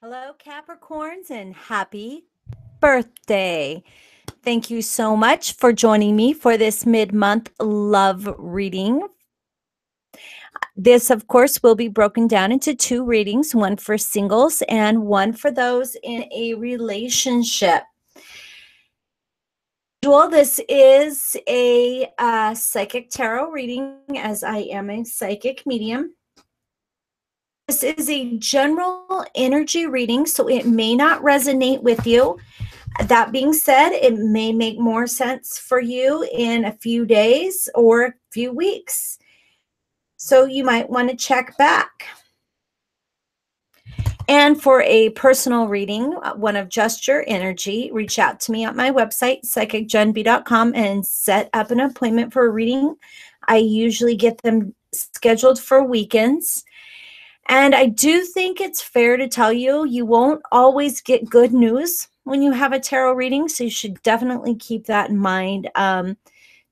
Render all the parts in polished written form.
Hello, Capricorns, and happy birthday. Thank you so much for joining me for this mid-month love reading. This, of course, will be broken down into two readings, one for singles and one for those in a relationship. This is a psychic tarot reading, as I am a psychic medium. This is a general energy reading, so it may not resonate with you. That being said, it may make more sense for you in a few days or a few weeks. So you might want to check back. And for a personal reading, one of just your energy, reach out to me at my website, psychicjenb.com, and set up an appointment for a reading. I usually get them scheduled for weekends. And I do think it's fair to tell you, you won't always get good news when you have a tarot reading, so you should definitely keep that in mind.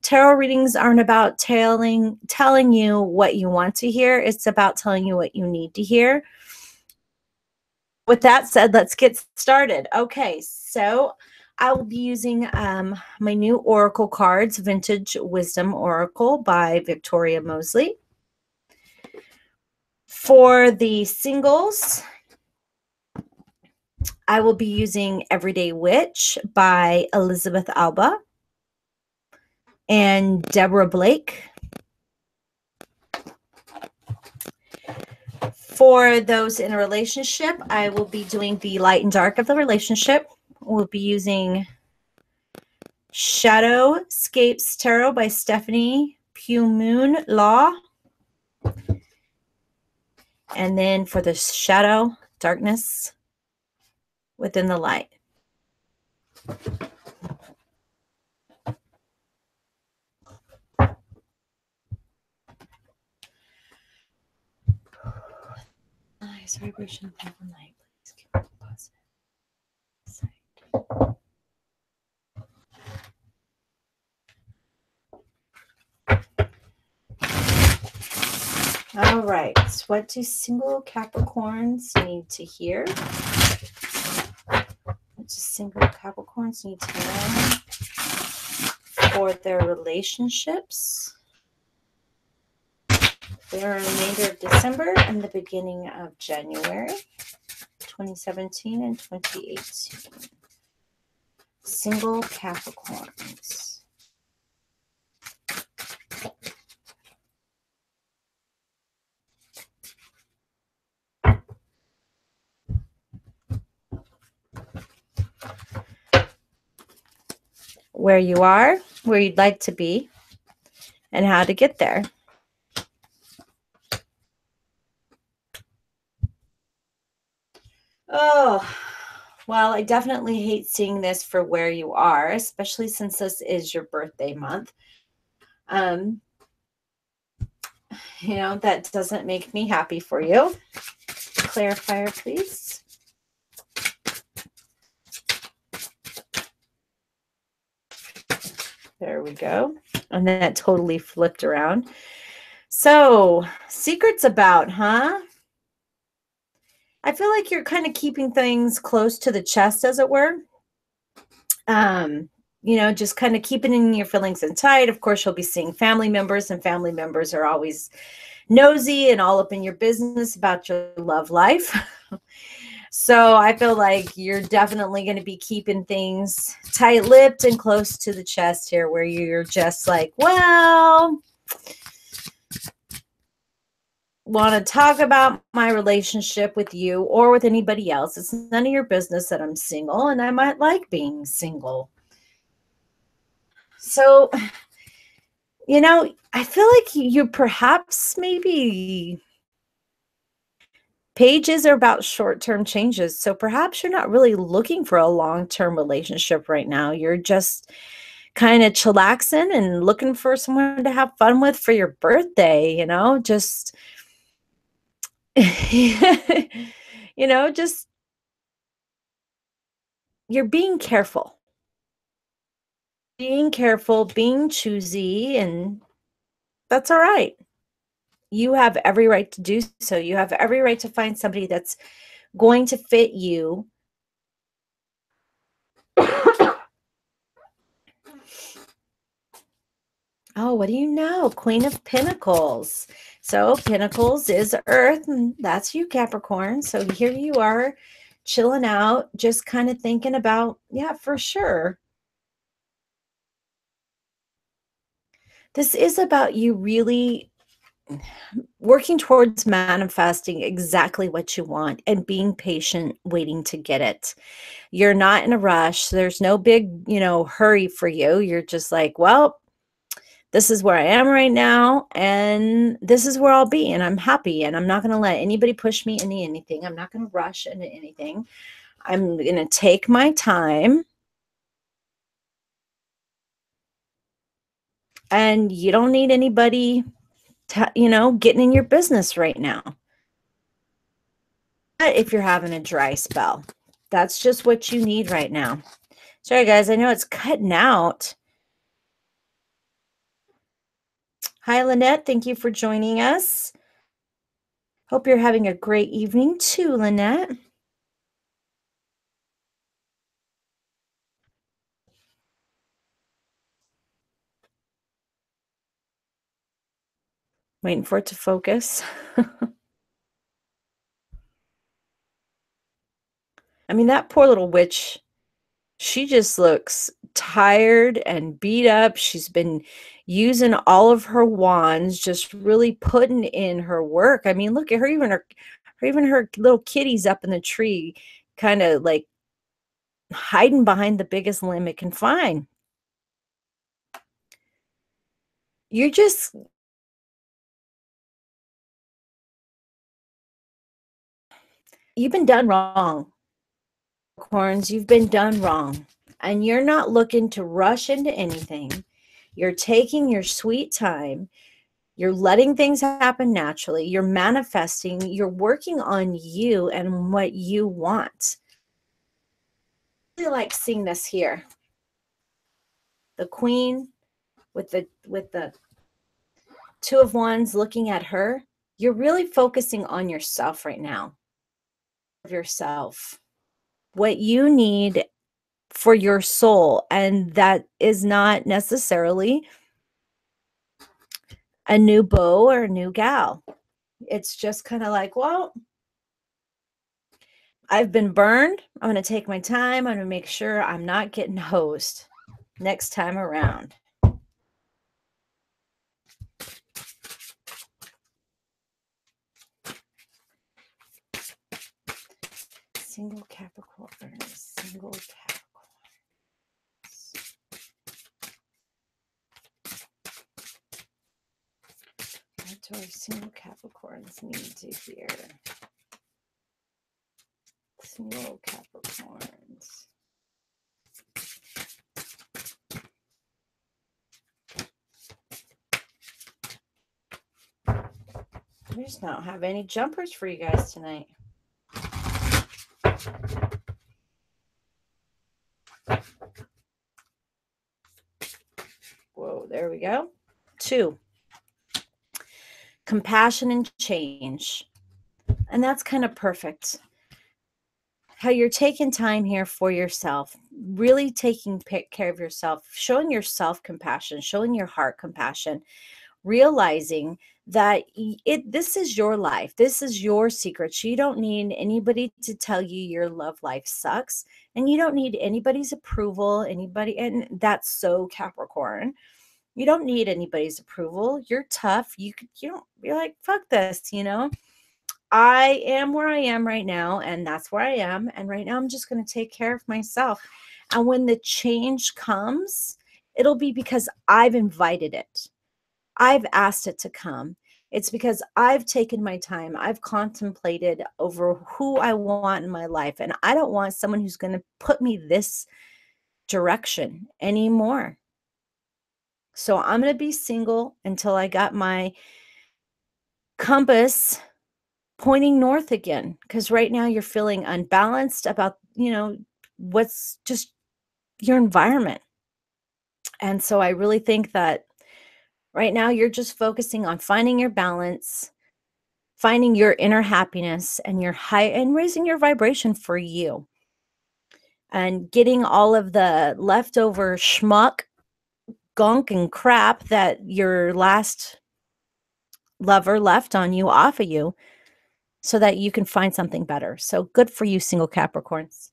Tarot readings aren't about telling you what you want to hear. It's about telling you what you need to hear. With that said, let's get started. Okay, so I will be using my new Oracle cards, Vintage Wisdom Oracle by Victoria Mosley. For the singles, I will be using Everyday Witch by Elizabeth Alba and Deborah Blake. For those in a relationship, I will be doing the light and dark of the relationship. We'll be using Shadowscapes Tarot by Stephanie Pugh Moon Law. And then for the shadow, darkness within the light. Nice vibration of the light. Please keep it positive. All right. So what do single Capricorns need to hear? What do single Capricorns need to know for their relationships? The remainder of December and the beginning of January 2017 and 2018. Single Capricorns. Where you are, where you'd like to be, and how to get there. Oh, well, I definitely hate seeing this for where you are, especially since this is your birthday month. You know, that doesn't make me happy for you. Clarifier, please. There we go. And that totally flipped around. So, secrets about, huh? I feel like you're kind of keeping things close to the chest, as it were. You know, just kind of keeping your feelings in tight. Of course, you'll be seeing family members, and family members are always nosy and all up in your business about your love life. So I feel like you're definitely going to be keeping things tight-lipped and close to the chest here, where you're just like, well, want to talk about my relationship with you or with anybody else. It's none of your business that I'm single, and I might like being single. So, you know, I feel like you perhaps maybe pages are about short-term changes. So perhaps you're not really looking for a long-term relationship right now. You're just kind of chillaxing and looking for someone to have fun with for your birthday, you know, just, you know, just, you're being careful, being choosy, and that's all right. You have every right to do so. You have every right to find somebody that's going to fit you. Oh, what do you know? Queen of Pentacles. So Pentacles is Earth, and that's you, Capricorn. So here you are chilling out, just kind of thinking about, yeah, for sure. This is about you really working towards manifesting exactly what you want and being patient, waiting to get it. You're not in a rush. There's no big, hurry for you. You're just like, well, this is where I am right now, and this is where I'll be, and I'm happy, and I'm not going to let anybody push me into anything. I'm not going to rush into anything. I'm going to take my time, and you don't need anybody getting in your business right now. But if you're having a dry spell, that's just what you need right now. Sorry, guys, I know it's cutting out. Hi, Lynette. Thank you for joining us. Hope you're having a great evening too, Lynette. Waiting for it to focus. I mean, that poor little witch, she just looks tired and beat up. She's been using all of her wands, just really putting in her work. I mean, look at her, even her little kitty's up in the tree, kind of like hiding behind the biggest limb it can find. You're just, you've been done wrong. Corns, you've been done wrong. And you're not looking to rush into anything. You're taking your sweet time. You're letting things happen naturally. You're manifesting. You're working on you and what you want. I really like seeing this here. The queen with the two of wands looking at her. You're really focusing on yourself right now. Yourself. What you need for your soul. And that is not necessarily a new beau or a new gal. It's just kind of like, well, I've been burned. I'm going to take my time. I'm going to make sure I'm not getting hosed next time around. Single Capricorn, single Capricorn. What do our single Capricorns need to hear? Single Capricorns. We just don't have any jumpers for you guys tonight. Whoa, there we go. 2. Compassion and change. And that's kind of perfect. How you're taking time here for yourself, really taking care of yourself, showing yourself compassion, showing your heart compassion, realizing that this is your life. This is your secrets. You don't need anybody to tell you your love life sucks, and you don't need anybody's approval, and that's so Capricorn. You don't need anybody's approval. You're tough. You're like, fuck this, I am where I am right now, and that's where I am. And right now, I'm just going to take care of myself. And when the change comes, it'll be because I've invited it. I've asked it to come. It's because I've taken my time. I've contemplated over who I want in my life. And I don't want someone who's going to put me this direction anymore. So I'm going to be single until I got my compass pointing north again, because right now you're feeling unbalanced about, what's just your environment. And so I really think that right now you're just focusing on finding your balance, finding your inner happiness and your high and raising your vibration for you and getting all of the leftover schmuck, gunk, and crap that your last lover left on you off of you so that you can find something better. So good for you, single Capricorns.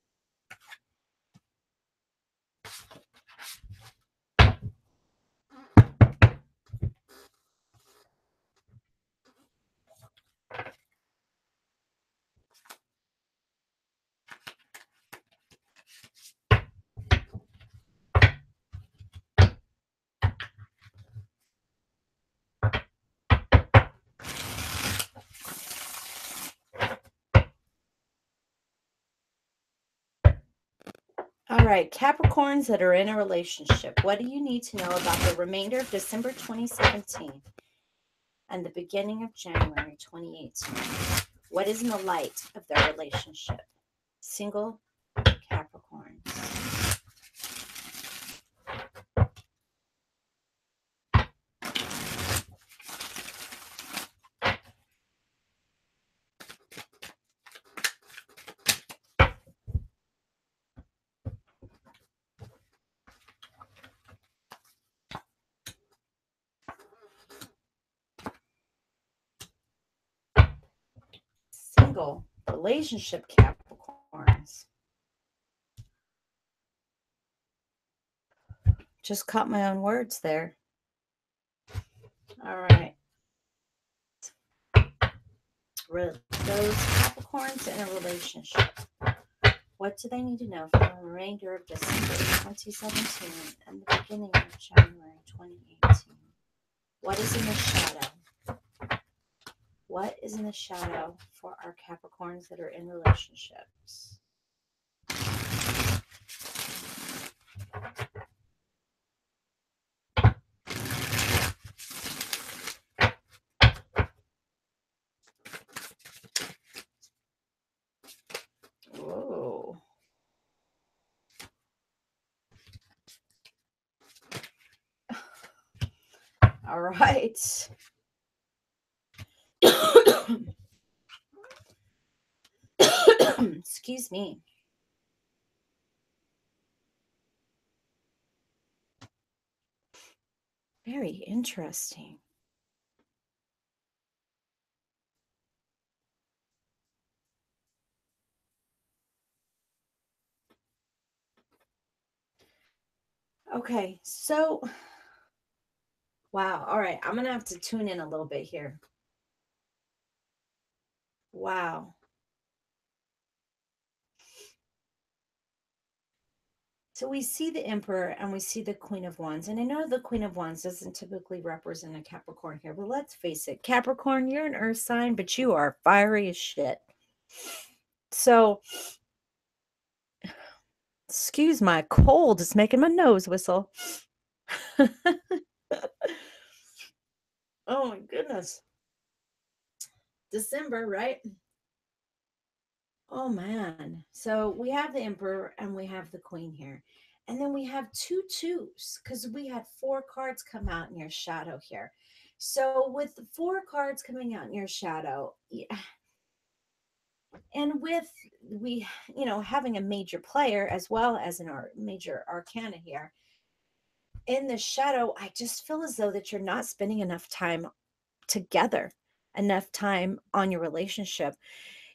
All right, Capricorns that are in a relationship, what do you need to know about the remainder of December 2017 and the beginning of January 2018? What is in the light of their relationship? Single Capricorns. Single relationship Capricorns. Just caught my own words there. All right. Those Capricorns in a relationship. What do they need to know for the remainder of December 2017 and the beginning of January 2018? What is in the shadow? What is in the shadow for our Capricorns that are in relationships? Whoa. All right. Excuse me. Very interesting. Okay, so wow. All right, I'm gonna have to tune in a little bit here. Wow. So we see the Emperor and we see the Queen of Wands. And I know the Queen of Wands doesn't typically represent a Capricorn here, but let's face it, Capricorn, you're an earth sign, but you are fiery as shit. So, excuse my cold, it's making my nose whistle. Oh my goodness. December, right? Oh man. So we have the Emperor and we have the Queen here. And then we have two twos because we had four cards come out in your shadow here. So with the four cards coming out in your shadow, and with we, having a major player as well as in our major arcana here in the shadow, I just feel as though that you're not spending enough time together, enough time on your relationship.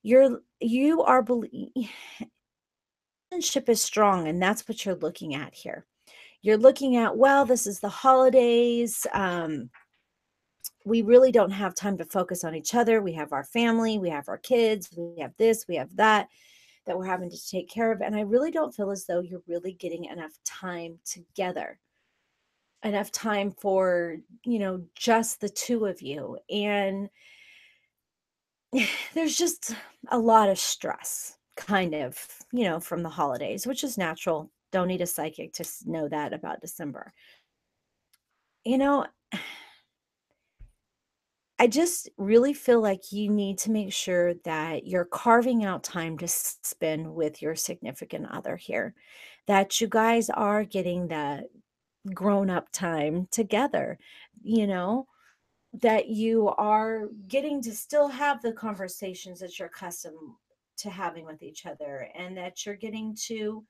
You are relationship is strong, and that's what you're looking at here. You're looking at, well, this is the holidays. We really don't have time to focus on each other. We have our family, we have our kids, we have this, we have that we're having to take care of. And I really don't feel as though you're really getting enough time together, enough time for, just the two of you. And there's just a lot of stress, kind of, from the holidays, which is natural. Don't need a psychic to know that about December. I just really feel like you need to make sure that you're carving out time to spend with your significant other here, that you guys are getting that grown up time together, you know? that you are getting to still have the conversations that you're accustomed to having with each other, and that you're getting to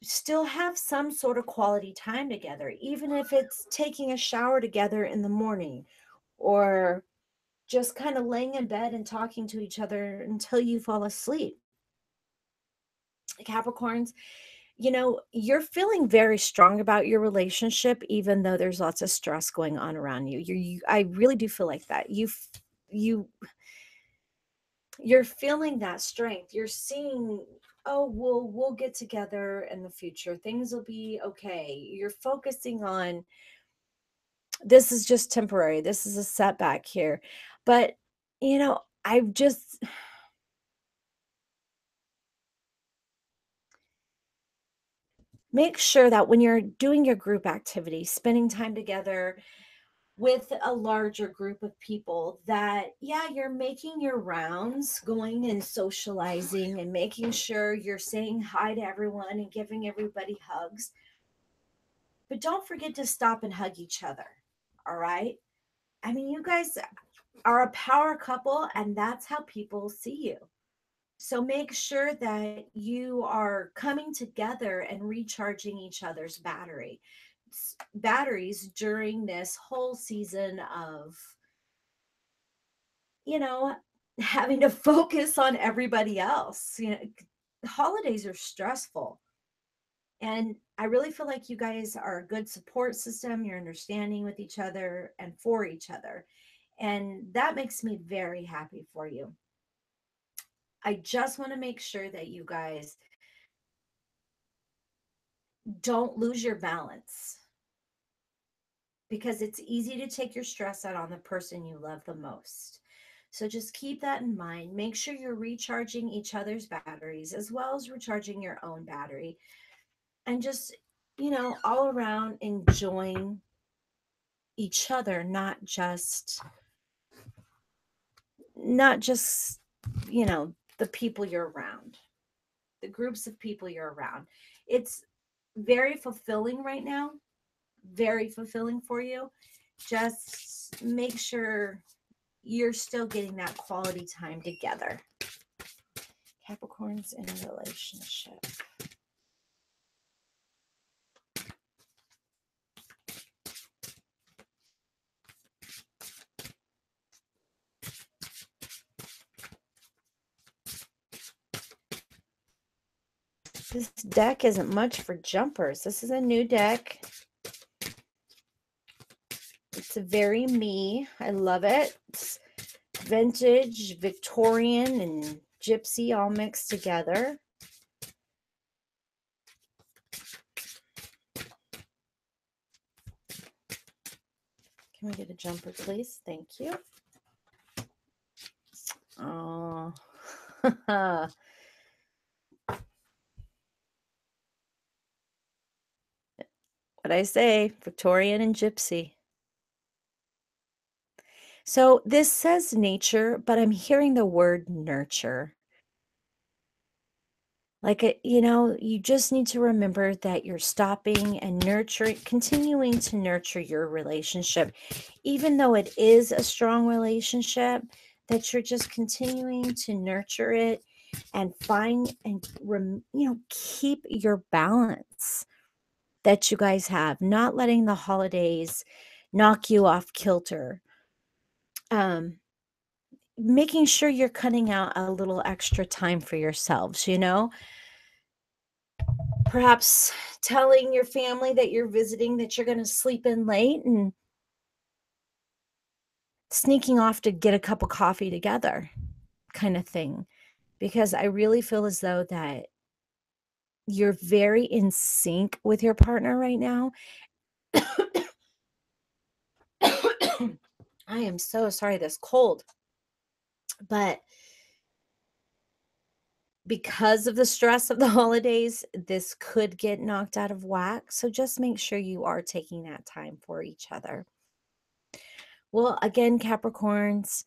still have some sort of quality time together, even if it's taking a shower together in the morning, or just kind of laying in bed and talking to each other until you fall asleep. Capricorns, you're feeling very strong about your relationship, even though there's lots of stress going on around you. I really do feel like that. You you're feeling that strength. You're seeing, oh, we'll get together in the future. Things will be okay. You're focusing on, this is just temporary. This is a setback here. But, I've just make sure that when you're doing your group activity, spending time together with a larger group of people, that yeah, you're making your rounds, going and socializing and making sure you're saying hi to everyone and giving everybody hugs, but don't forget to stop and hug each other. All right, I mean, you guys are a power couple, and that's how people see you. So make sure that you are coming together and recharging each other's batteries during this whole season of, you know, having to focus on everybody else. Holidays are stressful. And I really feel like you guys are a good support system. You're understanding with each other and for each other. And that makes me very happy for you. I just want to make sure that you guys don't lose your balance, because it's easy to take your stress out on the person you love the most. So just keep that in mind. Make sure you're recharging each other's batteries as well as recharging your own battery, and just, all around enjoying each other, not just, the people you're around, the groups of people you're around. It's very fulfilling right now, very fulfilling for you. Just make sure you're still getting that quality time together. Capricorns in a relationship. This deck isn't much for jumpers. This is a new deck. It's very me. I love it. It's vintage, Victorian, and gypsy all mixed together. Can we get a jumper, please? Thank you. Oh. What I say, Victorian and gypsy. So this says nature, but I'm hearing the word nurture. Like, you just need to remember that you're stopping and nurturing, continuing to nurture your relationship, even though it is a strong relationship, that you're just continuing to nurture it and find and, keep your balance that you guys have, not letting the holidays knock you off kilter. Making sure you're cutting out a little extra time for yourselves, perhaps telling your family that you're visiting that you're going to sleep in late, and sneaking off to get a cup of coffee together, kind of thing. Because I really feel as though that you're very in sync with your partner right now. I am so sorry, this cold. But because of the stress of the holidays, this could get knocked out of whack. So just make sure you are taking that time for each other. Well, again, Capricorns,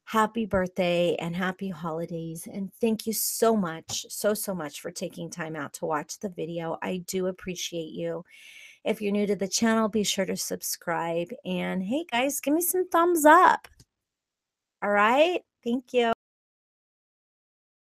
happy birthday and happy holidays. And thank you so much, so much for taking time out to watch the video. I do appreciate you. If you're new to the channel, be sure to subscribe. And hey, guys, give me some thumbs up. All right. Thank you.